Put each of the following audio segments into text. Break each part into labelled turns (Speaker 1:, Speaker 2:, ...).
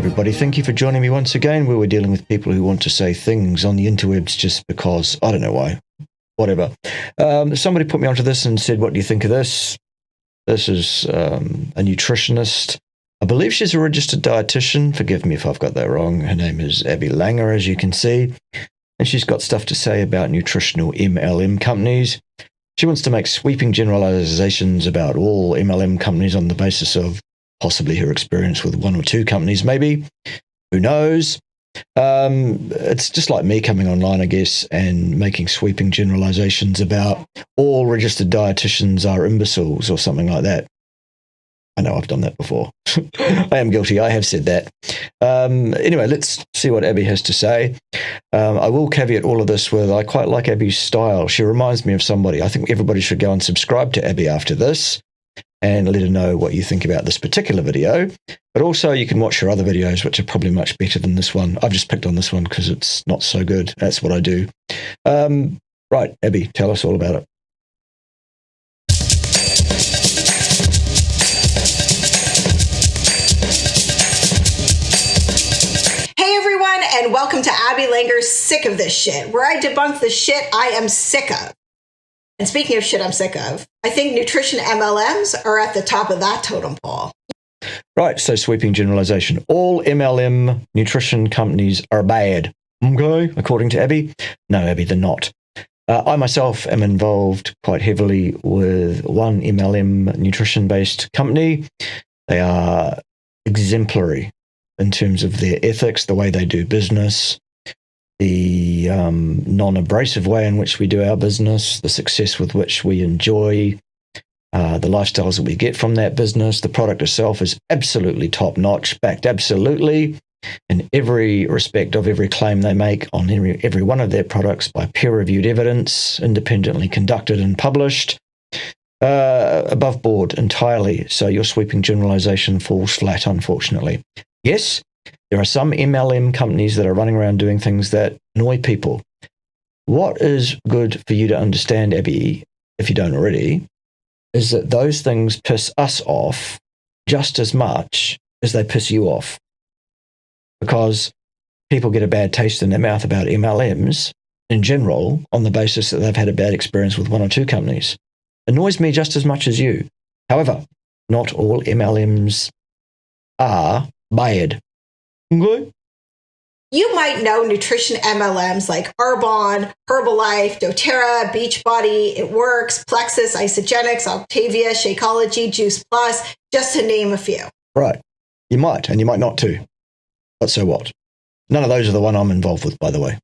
Speaker 1: everybody. Thank you for joining me once again, where we're dealing with people who want to say things on the interwebs just because, I don't know why, whatever. Somebody put me onto this and said, what do you think of this? This is a nutritionist. I believe she's a registered dietitian. Forgive me if I've got that wrong. Her name is Abby Langer, as you can see. And she's got stuff to say about nutritional MLM companies. She wants to make sweeping generalizations about all MLM companies on the basis of possibly her experience with one or two companies, maybe. Who knows? It's just like me coming online, I guess, and making sweeping generalizations about all registered dietitians are imbeciles or something like that. I know I've done that before. I am guilty. I have said that. Anyway, let's see what Abby has to say. I will caveat all of this with I quite like Abby's style. She reminds me of somebody. I think everybody should go and subscribe to Abby after this and let her know what you think about this particular video. But also you can watch her other videos, which are probably much better than this one. I've just picked on this one because it's not so good. That's what I do. Right, Abby, tell us all about it.
Speaker 2: Hey everyone, and welcome to Abby Langer's Sick of This Shit, where I debunk the shit I am sick of. And speaking of shit I'm sick of, I think nutrition MLMs are at the top of that totem pole.
Speaker 1: Right, so sweeping generalization. All MLM nutrition companies are bad. Okay, according to Abby. No, Abby, they're not. I myself am involved quite heavily with one MLM nutrition-based company. They are exemplary in terms of their ethics, the way they do business, the non-abrasive way in which we do our business, the success with which we enjoy, the lifestyles that we get from that business. The product itself is absolutely top-notch, backed absolutely in every respect of every claim they make on every one of their products by peer-reviewed evidence, independently conducted and published, above board entirely. So your sweeping generalization falls flat, unfortunately. Yes, there are some MLM companies that are running around doing things that annoy people. What is good for you to understand, Abby, if you don't already, is that those things piss us off just as much as they piss you off. Because people get a bad taste in their mouth about MLMs in general on the basis that they've had a bad experience with one or two companies. Annoys me just as much as you. However, not all MLMs are bad. Okay?
Speaker 2: You might know nutrition MLMs like Arbonne, Herbalife, doTERRA, Beachbody, It Works, Plexus, Isogenics, Octavia, Shakeology, Juice Plus, just to name a few.
Speaker 1: Right. You might, and you might not too. But so what? None of those are the one I'm involved with, by the way.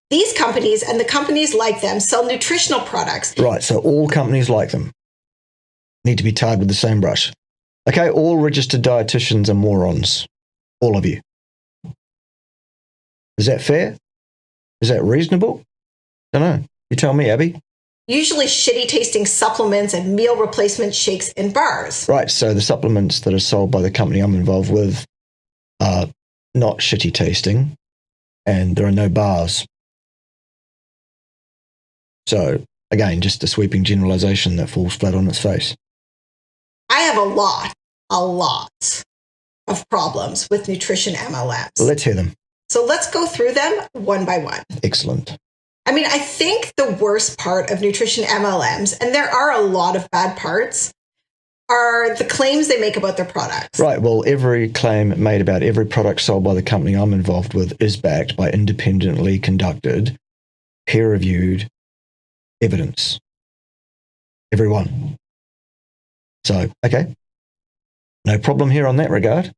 Speaker 2: These companies and the companies like them sell nutritional products.
Speaker 1: Right, so all companies like them need to be tarred with the same brush. Okay, all registered dietitians are morons. All of you. Is that fair? Is that reasonable? I don't know. You tell me, Abby.
Speaker 2: Usually shitty tasting supplements and meal replacement shakes and bars.
Speaker 1: Right, so the supplements that are sold by the company I'm involved with are not shitty tasting, and there are no bars. So, again, just a sweeping generalization that falls flat on its face.
Speaker 2: I have a lot of problems with nutrition MLMs.
Speaker 1: Let's hear them.
Speaker 2: So let's go through them one by one.
Speaker 1: Excellent.
Speaker 2: I mean, I think the worst part of nutrition MLMs, and there are a lot of bad parts, are the claims they make about their products.
Speaker 1: Right. Well, every claim made about every product sold by the company I'm involved with is backed by independently conducted, peer-reviewed evidence. Every one. So, okay. No problem here on that regard.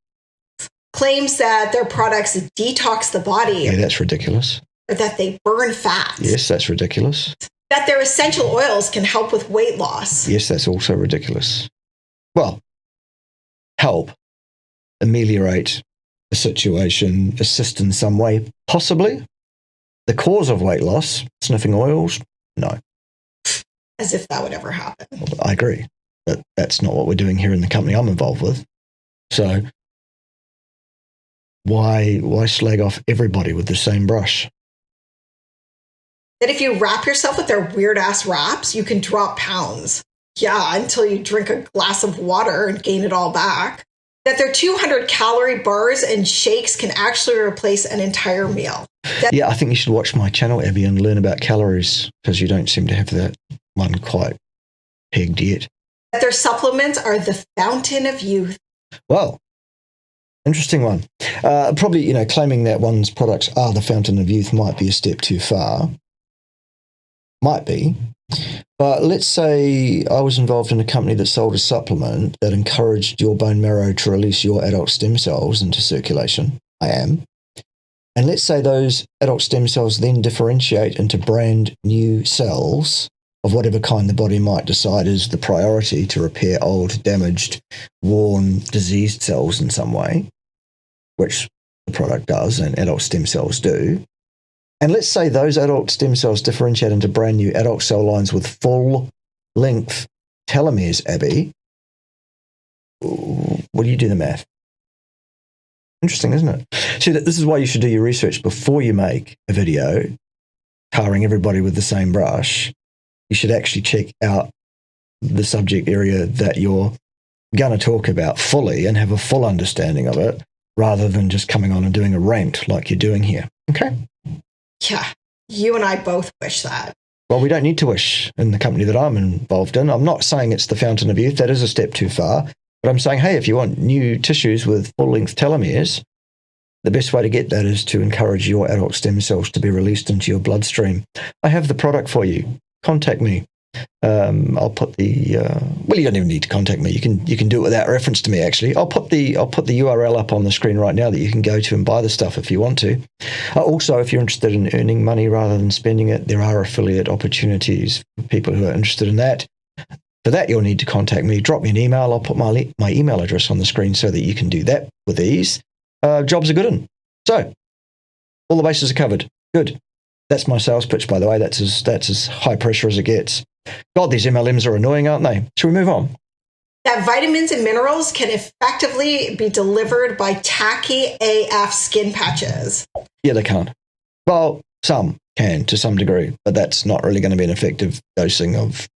Speaker 2: Claims that their products detox the body.
Speaker 1: Yeah, that's ridiculous.
Speaker 2: Or that they burn fat.
Speaker 1: Yes, that's ridiculous.
Speaker 2: That their essential oils can help with weight loss.
Speaker 1: Yes, that's also ridiculous. Well, help, ameliorate the situation, assist in some way, possibly. The cause of weight loss, sniffing oils, no.
Speaker 2: As if that would ever happen.
Speaker 1: Well, I agree. But that's not what we're doing here in the company I'm involved with. So why slag off everybody with the same brush?
Speaker 2: That if you wrap yourself with their weird-ass wraps, you can drop pounds. Yeah, until you drink a glass of water and gain it all back. that their 200-calorie bars and shakes can actually replace an entire meal.
Speaker 1: Yeah, I think you should watch my channel, Abby, and learn about calories, because you don't seem to have that one quite pegged yet.
Speaker 2: That their supplements are the fountain of youth.
Speaker 1: Well, interesting one. Probably, claiming that one's products are the fountain of youth might be a step too far. Might be. But let's say I was involved in a company that sold a supplement that encouraged your bone marrow to release your adult stem cells into circulation. I am. And let's say those adult stem cells then differentiate into brand new cells of whatever kind the body might decide is the priority to repair old, damaged, worn, diseased cells in some way, which the product does and adult stem cells do. And let's say those adult stem cells differentiate into brand new adult cell lines with full-length telomeres, Abby. What do you do the math? Interesting, isn't it? See, this is why you should do your research before you make a video tarring everybody with the same brush. You should actually check out the subject area that you're going to talk about fully and have a full understanding of it, rather than just coming on and doing a rant like you're doing here. Okay?
Speaker 2: Yeah, you and I both wish that.
Speaker 1: Well, we don't need to wish in the company that I'm involved in. I'm not saying it's the fountain of youth. That is a step too far. But I'm saying, hey, if you want new tissues with full-length telomeres, the best way to get that is to encourage your adult stem cells to be released into your bloodstream. I have the product for you. Contact me. I'll put the well, you don't even need to contact me. You can do it without reference to me. Actually, I'll put the URL up on the screen right now that you can go to and buy the stuff if you want to. Also, if you're interested in earning money rather than spending it, there are affiliate opportunities for people who are interested in that. For that, you'll need to contact me. Drop me an email. I'll put my email address on the screen so that you can do that with ease. Jobs are good one. So all the bases are covered. Good. That's my sales pitch, by the way. That's as high pressure as it gets. God, these MLMs are annoying, aren't they? Shall we move on?
Speaker 2: That vitamins and minerals can effectively be delivered by tacky AF skin patches.
Speaker 1: Yeah, they can't. Well, some can to some degree, but that's not really going to be an effective dosing of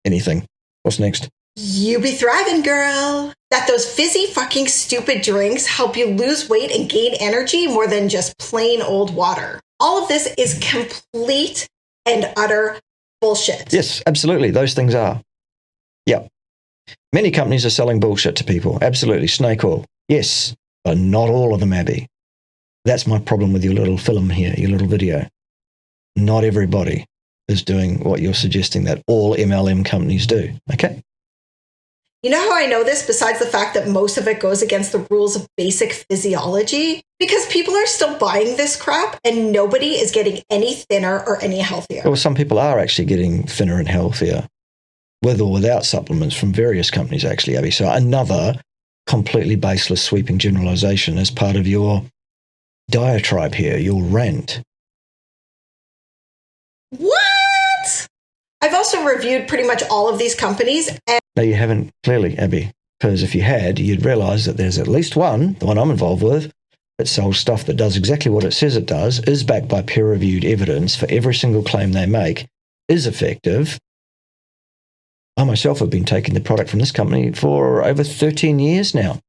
Speaker 1: anything. What's next?
Speaker 2: You be thriving, girl. That those fizzy fucking stupid drinks help you lose weight and gain energy more than just plain old water. All of this is complete and utter bullshit.
Speaker 1: Yes, absolutely. Those things are. Yep. Many companies are selling bullshit to people. Absolutely. Snake oil. Yes, but not all of them, Abby. That's my problem with your little film here, your little video. Not everybody is doing what you're suggesting that all MLM companies do. Okay?
Speaker 2: You know how I know this, besides the fact that most of it goes against the rules of basic physiology? Because people are still buying this crap and nobody is getting any thinner or any healthier.
Speaker 1: Well, some people are actually getting thinner and healthier with or without supplements from various companies, actually, Abby. So another completely baseless sweeping generalization as part of your diatribe here, your rant.
Speaker 2: What? I've also reviewed pretty much all of these companies. And
Speaker 1: no, you haven't, clearly, Abby. Because if you had, you'd realize that there's at least one, the one I'm involved with, that sells stuff that does exactly what it says it does, is backed by peer-reviewed evidence for every single claim they make, is effective. I myself have been taking the product from this company for over 13 years now.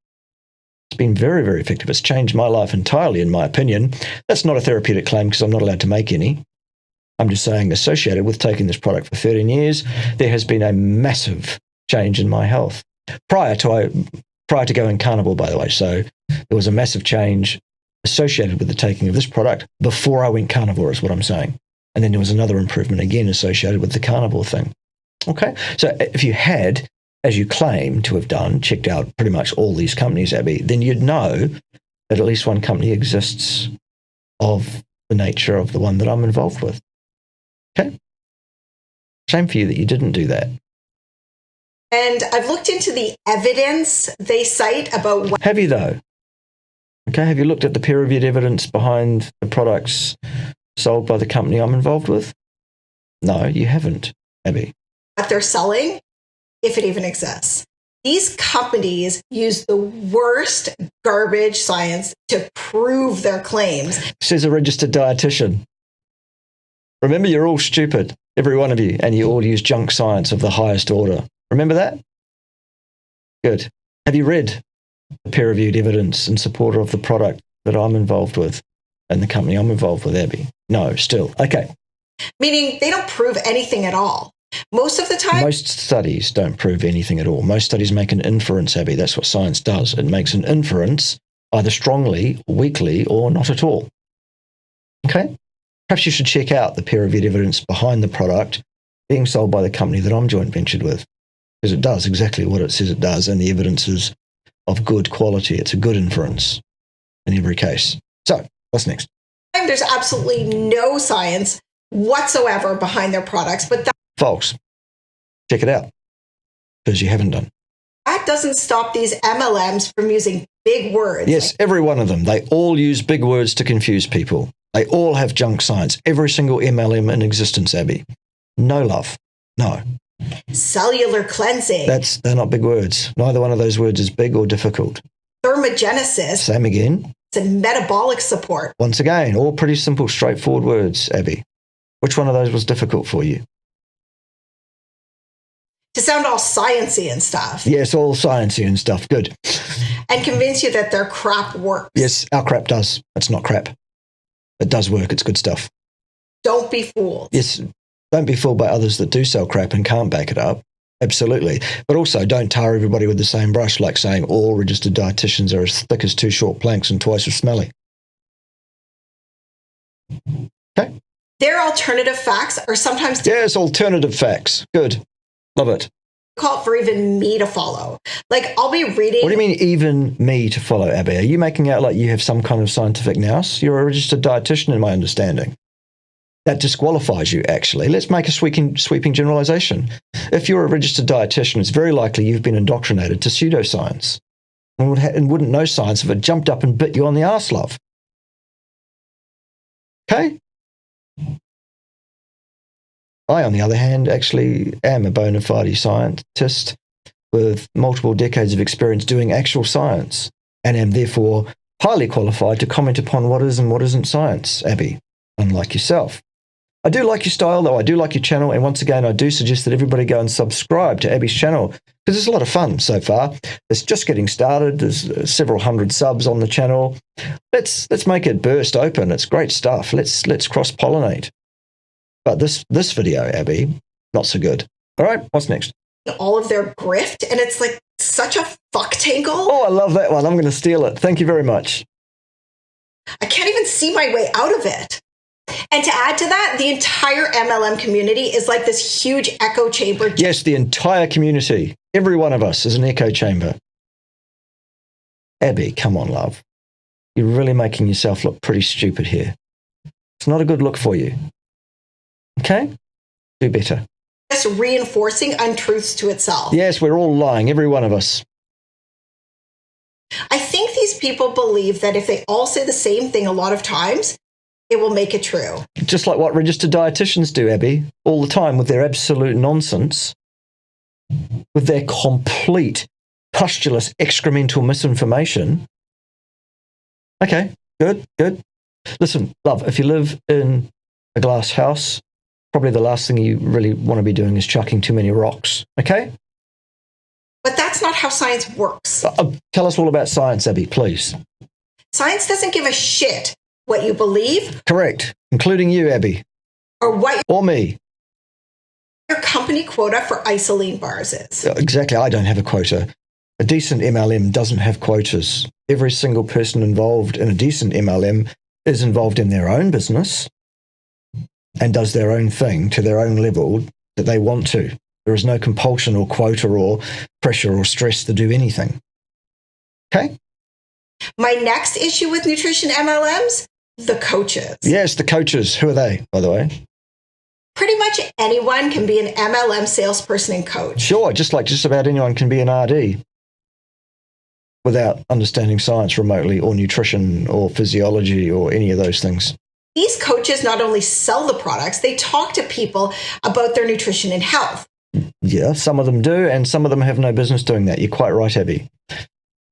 Speaker 1: It's been very, very effective. It's changed my life entirely, in my opinion. That's not a therapeutic claim because I'm not allowed to make any. I'm just saying, associated with taking this product for 13 years, there has been a massive change in my health. Prior to going carnivore, by the way. So there was a massive change associated with the taking of this product before I went carnivore, is what I'm saying. And then there was another improvement again associated with the carnivore thing. Okay? So if you had, as you claim to have done, checked out pretty much all these companies, Abby, then you'd know that at least one company exists of the nature of the one that I'm involved with. Okay? Shame for you that you didn't do that.
Speaker 2: And I've looked into the evidence they cite about what...
Speaker 1: Have you, though? Okay, have you looked at the peer-reviewed evidence behind the products sold by the company I'm involved with? No, you haven't, Abby.
Speaker 2: What they're selling, if it even exists. These companies use the worst garbage science to prove their claims.
Speaker 1: Says a registered dietitian. Remember, you're all stupid, every one of you, and you all use junk science of the highest order. Remember that? Good. Have you read the peer-reviewed evidence in support of the product that I'm involved with and the company I'm involved with, Abby? No, still. Okay.
Speaker 2: Meaning they don't prove anything at all. Most of the time.
Speaker 1: Most studies don't prove anything at all. Most studies make an inference, Abby. That's what science does. It makes an inference either strongly, weakly, or not at all. Okay? Perhaps you should check out the peer-reviewed evidence behind the product being sold by the company that I'm joint ventured with, because it does exactly what it says it does, and the evidence is of good quality. It's a good inference in every case. So, what's next?
Speaker 2: There's absolutely no science whatsoever behind their products, but
Speaker 1: false. Check it out, because you haven't done.
Speaker 2: That doesn't stop these MLMs from using big words.
Speaker 1: Yes, every one of them. They all use big words to confuse people. They all have junk science. Every single MLM in existence, Abby. No love. No.
Speaker 2: Cellular cleansing.
Speaker 1: They're not big words. Neither one of those words is big or difficult.
Speaker 2: Thermogenesis.
Speaker 1: Same again.
Speaker 2: And metabolic support.
Speaker 1: Once again, all pretty simple, straightforward words, Abby. Which one of those was difficult for you?
Speaker 2: To sound all sciencey and stuff.
Speaker 1: Yes, all sciencey and stuff. Good.
Speaker 2: And convince you that their crap works.
Speaker 1: Yes, our crap does. It's not crap. It does work. It's good stuff.
Speaker 2: Don't be fooled.
Speaker 1: Yes, don't be fooled by others that do sell crap and can't back it up. Absolutely. But also don't tar everybody with the same brush, like saying all registered dietitians are as thick as two short planks and twice as smelly. Okay.
Speaker 2: Their alternative facts are sometimes...
Speaker 1: Yes, alternative facts. Good. Love it.
Speaker 2: Difficult for even me to follow. Like, I'll be reading...
Speaker 1: What do you mean even me to follow, Abby? Are you making out like you have some kind of scientific nous? You're a registered dietitian, in my understanding. That disqualifies you, actually. Let's make a sweeping generalization. If you're a registered dietitian, it's very likely you've been indoctrinated to pseudoscience and wouldn't know science if it jumped up and bit you on the arse, love. Okay? I, on the other hand, actually am a bona fide scientist with multiple decades of experience doing actual science and am therefore highly qualified to comment upon what is and what isn't science, Abby, unlike yourself. I do like your style, though. I do like your channel. And once again, I do suggest that everybody go and subscribe to Abby's channel because it's a lot of fun so far. It's just getting started. There's several hundred subs on the channel. Let's make it burst open. It's great stuff. Let's cross-pollinate. But this video, Abby, not so good. All right, what's next?
Speaker 2: All of their grift, and it's like such a fuck tangle.
Speaker 1: Oh, I love that one. I'm going to steal it. Thank you very much.
Speaker 2: I can't even see my way out of it. And to add to that, the entire MLM community is like this huge echo chamber.
Speaker 1: Yes, the entire community. Every one of us is an echo chamber. Abby, come on, love. You're really making yourself look pretty stupid here. It's not a good look for you. Okay? Do better.
Speaker 2: Just reinforcing untruths to itself.
Speaker 1: Yes, we're all lying, every one of us.
Speaker 2: I think these people believe that if they all say the same thing a lot of times, it will make it true.
Speaker 1: Just like what registered dietitians do, Abby, all the time with their absolute nonsense, with their complete pustulous excremental misinformation. Okay, good. Listen, love, if you live in a glass house, probably the last thing you really want to be doing is chucking too many rocks, okay?
Speaker 2: But that's not how science works.
Speaker 1: Tell us all about science, Abby, please.
Speaker 2: Science doesn't give a shit what you believe.
Speaker 1: Correct, including you, Abby. Or me.
Speaker 2: Your company quota for isolene bars is.
Speaker 1: Exactly, I don't have a quota. A decent MLM doesn't have quotas. Every single person involved in a decent MLM is involved in their own business and does their own thing to their own level that they want to. There is no compulsion or quota or pressure or stress to do anything. Okay?
Speaker 2: My next issue with nutrition MLMs, the coaches.
Speaker 1: Yes, the coaches. Who are they, by the way?
Speaker 2: Pretty much anyone can be an MLM salesperson and coach.
Speaker 1: Sure, just about anyone can be an RD without understanding science remotely or nutrition or physiology or any of those things.
Speaker 2: These coaches not only sell the products, they talk to people about their nutrition and health.
Speaker 1: Yeah, some of them do, and some of them have no business doing that. You're quite right, Abby.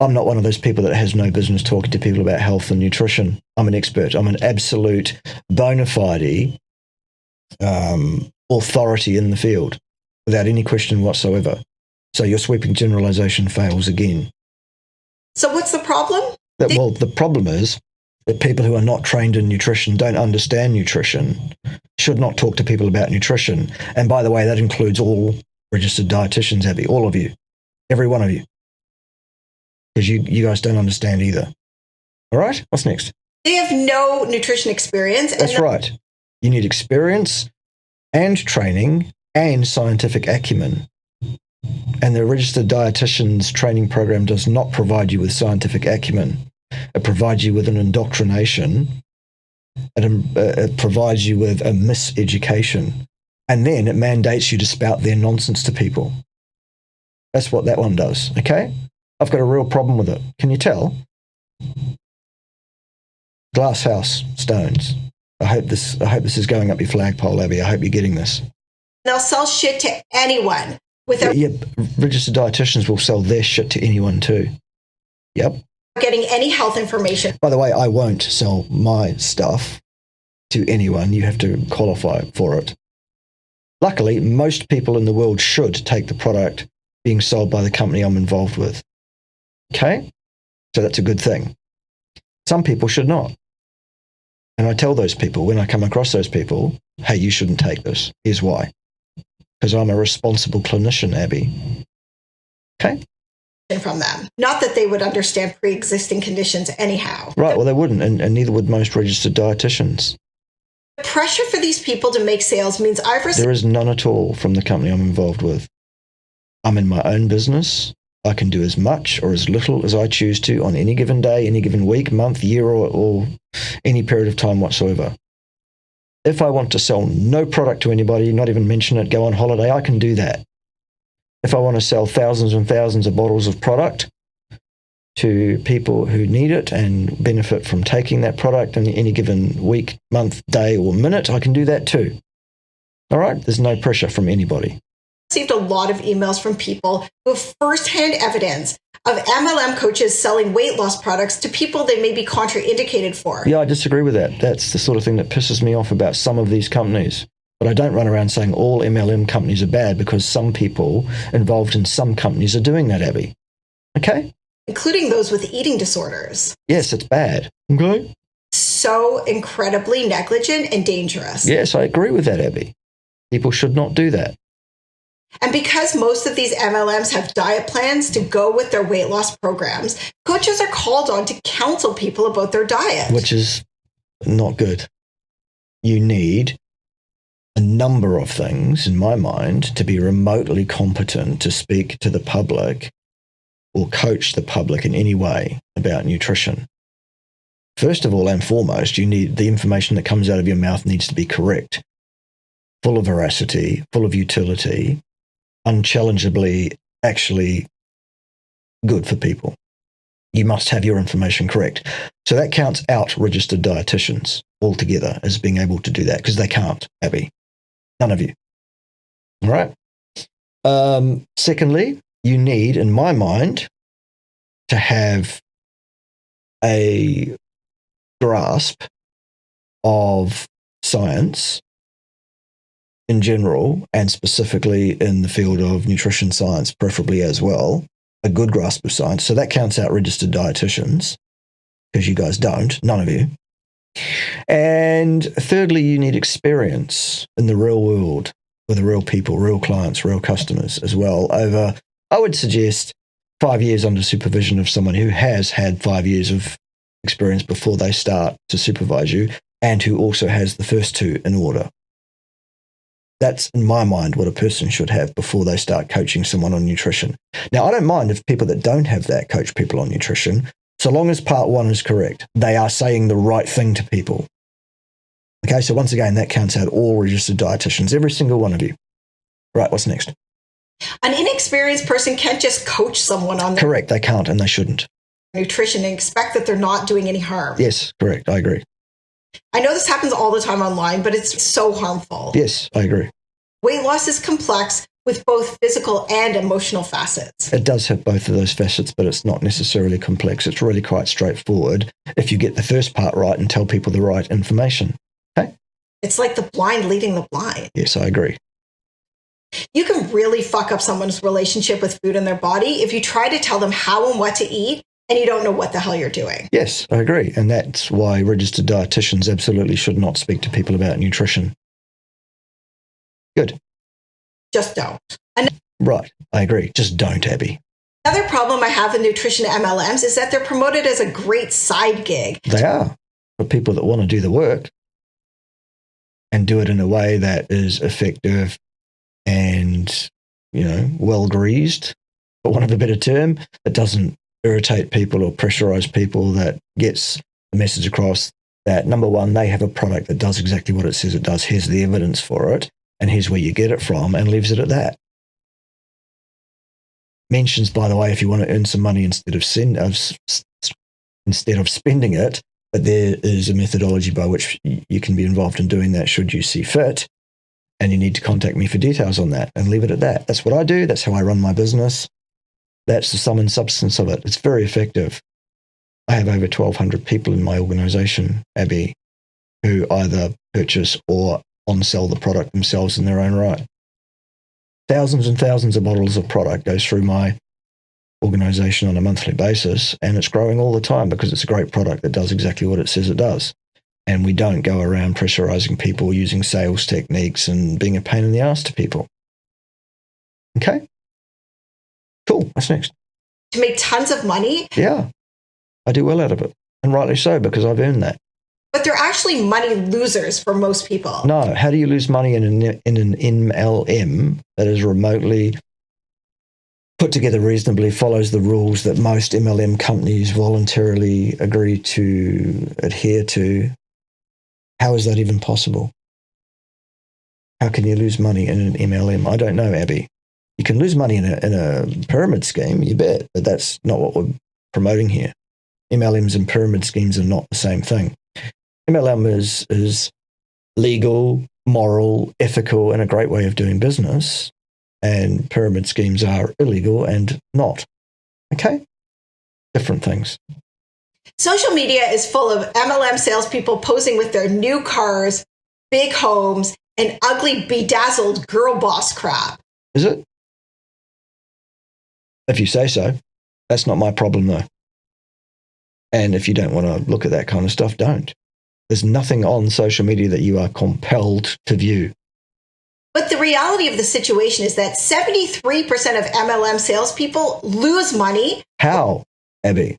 Speaker 1: I'm not one of those people that has no business talking to people about health and nutrition. I'm an expert. I'm an absolute bona fide authority in the field without any question whatsoever. So your sweeping generalization fails again.
Speaker 2: So what's the problem?
Speaker 1: Well, the problem is that people who are not trained in nutrition, don't understand nutrition, should not talk to people about nutrition. And by the way, that includes all registered dietitians, Abby, all of you, every one of you, because you guys don't understand either. All right, what's next?
Speaker 2: They have no nutrition experience.
Speaker 1: That's right. You need experience and training and scientific acumen. And the registered dietitian's training program does not provide you with scientific acumen. It provides you with an indoctrination. It provides you with a miseducation. And then it mandates you to spout their nonsense to people. That's what that one does, okay? I've got a real problem with it. Can you tell? Glass house, stones. I hope this is going up your flagpole, Abby. I hope you're getting this.
Speaker 2: They'll sell shit to anyone.
Speaker 1: Registered dietitians will sell their shit to anyone too. Yep.
Speaker 2: Getting any health information.
Speaker 1: By the way, I won't sell my stuff to anyone. You have to qualify for it. Luckily, most people in the world should take the product being sold by the company I'm involved with. Okay? So that's a good thing. Some people should not. And I tell those people, when I come across those people, hey, you shouldn't take this. Here's why. Because I'm a responsible clinician, Abby. Okay?
Speaker 2: From them. Not that they would understand pre-existing conditions anyhow.
Speaker 1: Right, well, they wouldn't, and neither would most registered dietitians.
Speaker 2: The pressure for these people to make sales means
Speaker 1: There is none at all from the company I'm involved with. I'm in my own business. I can do as much or as little as I choose to on any given day, any given week, month, year, or any period of time whatsoever. If I want to sell no product to anybody, not even mention it, go on holiday, I can do that. If I want to sell thousands and thousands of bottles of product to people who need it and benefit from taking that product in any given week, month, day, or minute, I can do that too. All right? There's no pressure from anybody.
Speaker 2: Received a lot of emails from people who have firsthand evidence of MLM coaches selling weight loss products to people they may be contraindicated for.
Speaker 1: Yeah, I disagree with that. That's the sort of thing that pisses me off about some of these companies. But I don't run around saying all MLM companies are bad, because some people involved in some companies are doing that, Abby. Okay?
Speaker 2: Including those with eating disorders.
Speaker 1: Yes, it's bad. Okay?
Speaker 2: So incredibly negligent and dangerous.
Speaker 1: Yes, I agree with that, Abby. People should not do that.
Speaker 2: And because most of these MLMs have diet plans to go with their weight loss programs, coaches are called on to counsel people about their diet.
Speaker 1: Which is not good. You need a number of things, in my mind, to be remotely competent to speak to the public or coach the public in any way about nutrition. First of all and foremost, you need the information that comes out of your mouth needs to be correct, full of veracity, full of utility, unchallengeably actually good for people. You must have your information correct. So that counts out registered dietitians altogether as being able to do that, because they can't, Abby. None of you. All right? Secondly, you need, in my mind, to have a grasp of science in general, and specifically in the field of nutrition science, preferably as well, a good grasp of science. So that counts out registered dietitians, because you guys don't, none of you. And thirdly, you need experience in the real world with the real people, real clients, real customers as well, over, I would suggest, 5 years under supervision of someone who has had 5 years of experience before they start to supervise you, and who also has the first two in order. That's, in my mind, what a person should have before they start coaching someone on nutrition. Now, I don't mind if people that don't have that coach people on nutrition, so long as part one is correct. They are saying the right thing to people. Okay, so once again, that counts out all registered dietitians, every single one of you. Right, what's next?
Speaker 2: An inexperienced person can't just coach someone on
Speaker 1: Correct, they can't and they shouldn't.
Speaker 2: Nutrition and expect that they're not doing any harm.
Speaker 1: Yes, correct, I agree.
Speaker 2: I know this happens all the time online, but it's so harmful.
Speaker 1: Yes, I agree.
Speaker 2: Weight loss is complex with both physical and emotional facets.
Speaker 1: It does have both of those facets, but it's not necessarily complex. It's really quite straightforward if you get the first part right and tell people the right information. Okay?
Speaker 2: It's like the blind leading the blind.
Speaker 1: Yes, I agree.
Speaker 2: You can really fuck up someone's relationship with food and their body if you try to tell them how and what to eat and you don't know what the hell you're doing.
Speaker 1: Yes, I agree. And that's why registered dietitians absolutely should not speak to people about nutrition. Good.
Speaker 2: Just don't.
Speaker 1: Right, I agree. Just don't, Abby.
Speaker 2: Another problem I have with nutrition MLMs is that they're promoted as a great side gig.
Speaker 1: They are, for people that want to do the work and do it in a way that is effective and, well greased, for want of a better term, that doesn't irritate people or pressurize people, that gets the message across that, number one, they have a product that does exactly what it says it does. Here's the evidence for it, and here's where you get it from, and leaves it at that. Mentions, by the way, if you want to earn some money instead of spending it, but there is a methodology by which you can be involved in doing that should you see fit, and you need to contact me for details on that, and leave it at that. That's what I do. That's how I run my business. That's the sum and substance of it. It's very effective. I have over 1,200 people in my organization, Abby, who either purchase or on-sell the product themselves in their own right. Thousands and thousands of bottles of product goes through my organization on a monthly basis, and it's growing all the time because it's a great product that does exactly what it says it does. And we don't go around pressurizing people using sales techniques and being a pain in the ass to people. Okay? Cool. What's next?
Speaker 2: To make tons of money?
Speaker 1: Yeah. I do well out of it. And rightly so, because I've earned that.
Speaker 2: But they're actually money losers for most people.
Speaker 1: No. How do you lose money in an MLM that is remotely put together reasonably, follows the rules that most MLM companies voluntarily agree to adhere to? How is that even possible? How can you lose money in an MLM? I don't know, Abby. You can lose money in a pyramid scheme, you bet, but that's not what we're promoting here. MLMs and pyramid schemes are not the same thing. MLM is legal, moral, ethical, and a great way of doing business, and pyramid schemes are illegal and not. Okay? Different things.
Speaker 2: Social media is full of MLM salespeople posing with their new cars, big homes, and ugly, bedazzled girl boss crap.
Speaker 1: Is it? If you say so. That's not my problem, though. And if you don't want to look at that kind of stuff, don't. There's nothing on social media that you are compelled to view.
Speaker 2: But the reality of the situation is that 73% of MLM salespeople lose money.
Speaker 1: How, Abby?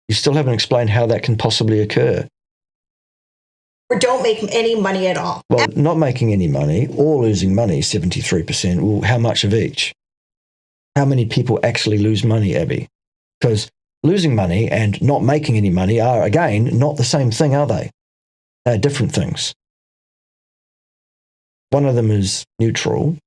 Speaker 1: You still haven't explained how that can possibly occur.
Speaker 2: Or don't make any money at all.
Speaker 1: Well, not making any money or losing money, 73%. Well, how much of each? How many people actually lose money, Abby? Because losing money and not making any money are, again, not the same thing, are they? They're different things. One of them is neutral,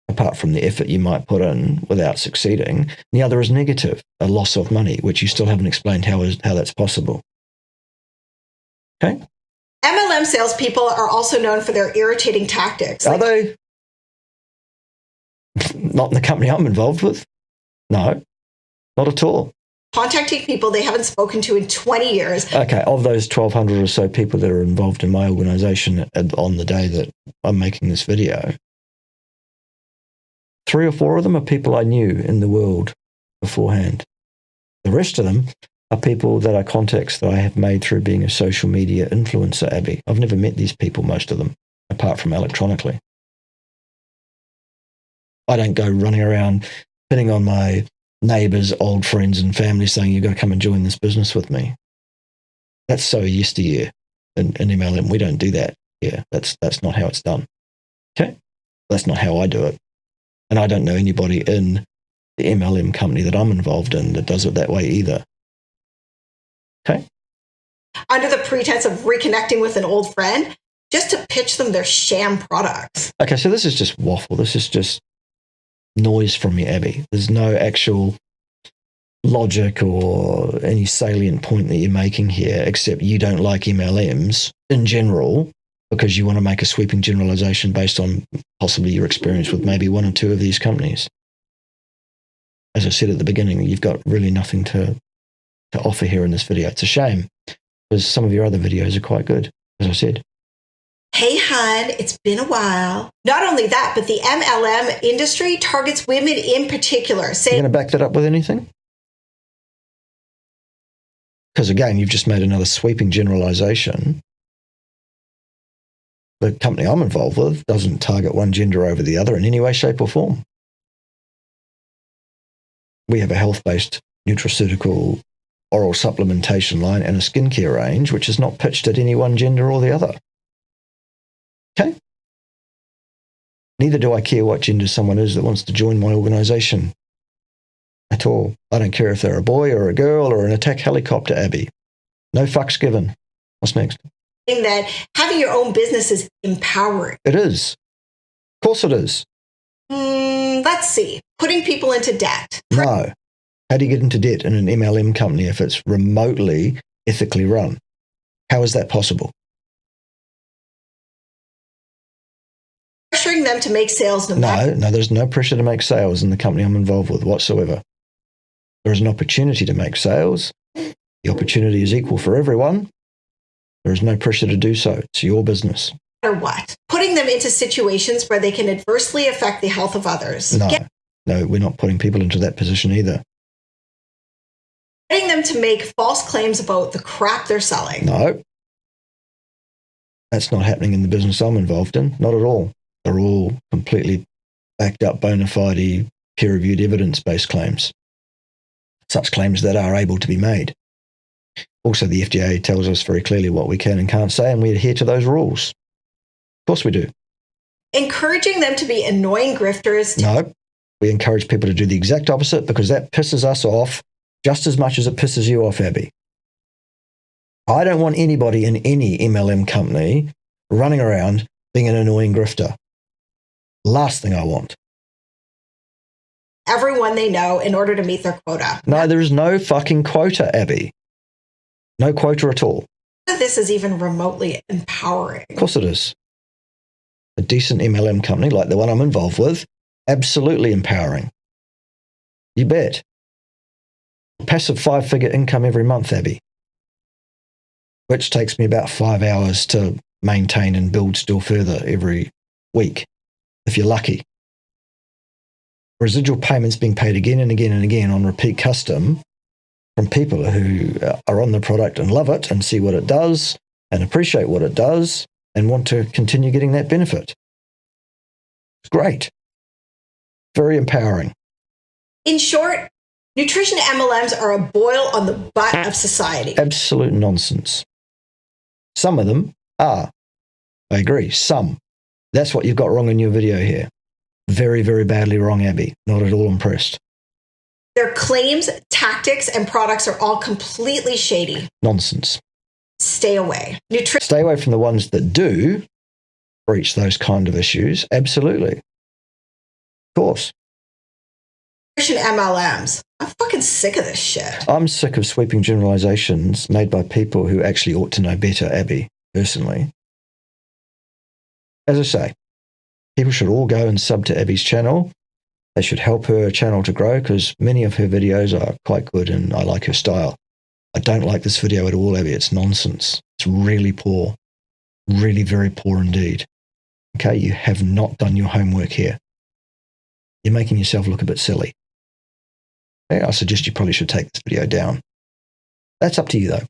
Speaker 1: apart from the effort you might put in without succeeding. The other is negative, a loss of money, which you still haven't explained how that's possible. Okay?
Speaker 2: MLM salespeople are also known for their irritating tactics.
Speaker 1: Are they? Not in the company I'm involved with. No, not at all.
Speaker 2: Contacting people they haven't spoken to in 20 years.
Speaker 1: Okay, of those 1,200 or so people that are involved in my organization on the day that I'm making this video, 3 or 4 of them are people I knew in the world beforehand. The rest of them are people that are contacts that I have made through being a social media influencer, Abby. I've never met these people, most of them, apart from electronically. I don't go running around pinning on my neighbours, old friends and family saying, you've got to come and join this business with me. That's so yesteryear in MLM. We don't do that. Yeah, that's not how it's done. Okay? That's not how I do it. And I don't know anybody in the MLM company that I'm involved in that does it that way either. Okay?
Speaker 2: Under the pretense of reconnecting with an old friend, just to pitch them their sham products.
Speaker 1: Okay, so this is just waffle. This is just noise from you, Abby. There's no actual logic or any salient point that you're making here, except you don't like MLMs in general because you want to make a sweeping generalization based on possibly your experience with maybe 1 or 2 of these companies. As I said at the beginning, you've got really nothing to offer here in this video. It's a shame because some of your other videos are quite good, as I said.
Speaker 2: Hey, hun, it's been a while. Not only that, but the MLM industry targets women in particular.
Speaker 1: You're going to back that up with anything? Because again, you've just made another sweeping generalization. The company I'm involved with doesn't target one gender over the other in any way, shape, or form. We have a health-based nutraceutical oral supplementation line and a skincare range, which is not pitched at any one gender or the other. Okay? Neither do I care what gender someone is that wants to join my organisation at all. I don't care if they're a boy or a girl or an attack helicopter, Abby. No fucks given. What's next?
Speaker 2: That having your own business is empowering.
Speaker 1: It is. Of course it is.
Speaker 2: Let's see. Putting people into debt.
Speaker 1: No. How do you get into debt in an MLM company if it's remotely ethically run? How is that possible?
Speaker 2: Pressuring them to make sales no matter.
Speaker 1: No, there's no pressure to make sales in the company I'm involved with whatsoever. There is an opportunity to make sales. The opportunity is equal for everyone. There is no pressure to do so. It's your business.
Speaker 2: Or what? Putting them into situations where they can adversely affect the health of others.
Speaker 1: No, we're not putting people into that position either.
Speaker 2: Getting them to make false claims about the crap they're selling.
Speaker 1: No. That's not happening in the business I'm involved in. Not at all. They're all completely backed up, bona fide, peer-reviewed, evidence-based claims. Such claims that are able to be made. Also, the FDA tells us very clearly what we can and can't say, and we adhere to those rules. Of course we do.
Speaker 2: Encouraging them to be annoying grifters.
Speaker 1: No. We encourage people to do the exact opposite because that pisses us off just as much as it pisses you off, Abby. I don't want anybody in any MLM company running around being an annoying grifter. Last thing I want.
Speaker 2: Everyone they know in order to meet their quota.
Speaker 1: No, there is no fucking quota, Abby. No quota at all.
Speaker 2: This is even remotely empowering.
Speaker 1: Of course it is. A decent MLM company like the one I'm involved with, absolutely empowering. You bet. Passive 5-figure income every month, Abby. Which takes me about 5 hours to maintain and build still further every week, if you're lucky. Residual payments being paid again and again and again on repeat custom from people who are on the product and love it and see what it does and appreciate what it does and want to continue getting that benefit. It's great. Very empowering.
Speaker 2: In short, nutrition MLMs are a boil on the butt of society.
Speaker 1: Absolute nonsense. Some of them are. I agree. Some. That's what you've got wrong in your video here. Very, very badly wrong, Abby. Not at all impressed.
Speaker 2: Their claims, tactics, and products are all completely shady.
Speaker 1: Nonsense.
Speaker 2: Stay away.
Speaker 1: Stay away from the ones that do breach those kind of issues. Absolutely. Of course.
Speaker 2: Nutrition MLMs. I'm fucking sick of this shit.
Speaker 1: I'm sick of sweeping generalizations made by people who actually ought to know better, Abby, personally. As I say, people should all go and sub to Abby's channel. They should help her channel to grow because many of her videos are quite good and I like her style. I don't like this video at all, Abby. It's nonsense. It's really poor. Really very poor indeed. Okay, you have not done your homework here. You're making yourself look a bit silly. Okay, I suggest you probably should take this video down. That's up to you, though.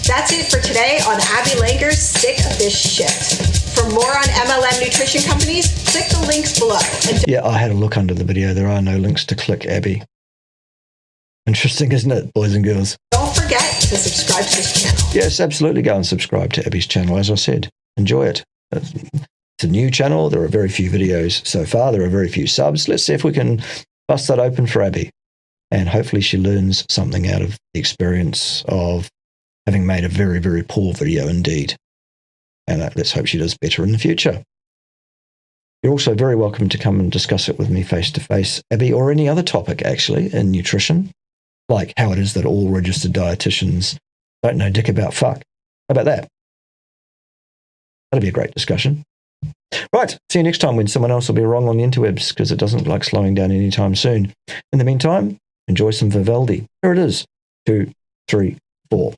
Speaker 2: That's it for today on Abby Langer's Sick of This Shit. For more on MLM nutrition companies, click the links below.
Speaker 1: Yeah, I had a look under the video. There are no links to click, Abby. Interesting, isn't it, boys and girls?
Speaker 2: Don't forget to subscribe to this channel.
Speaker 1: Yes, absolutely. Go and subscribe to Abby's channel, as I said. Enjoy it. It's a new channel. There are very few videos so far. There are very few subs. Let's see if we can bust that open for Abby. And hopefully she learns something out of the experience of having made a very, very poor video indeed. And let's hope she does better in the future. You're also very welcome to come and discuss it with me face-to-face, Abby, or any other topic, actually, in nutrition, like how it is that all registered dietitians don't know dick about fuck. How about that? That'll be a great discussion. Right, see you next time when someone else will be wrong on the interwebs, because it doesn't look like slowing down anytime soon. In the meantime, enjoy some Vivaldi. Here it is. 2, 3, 4.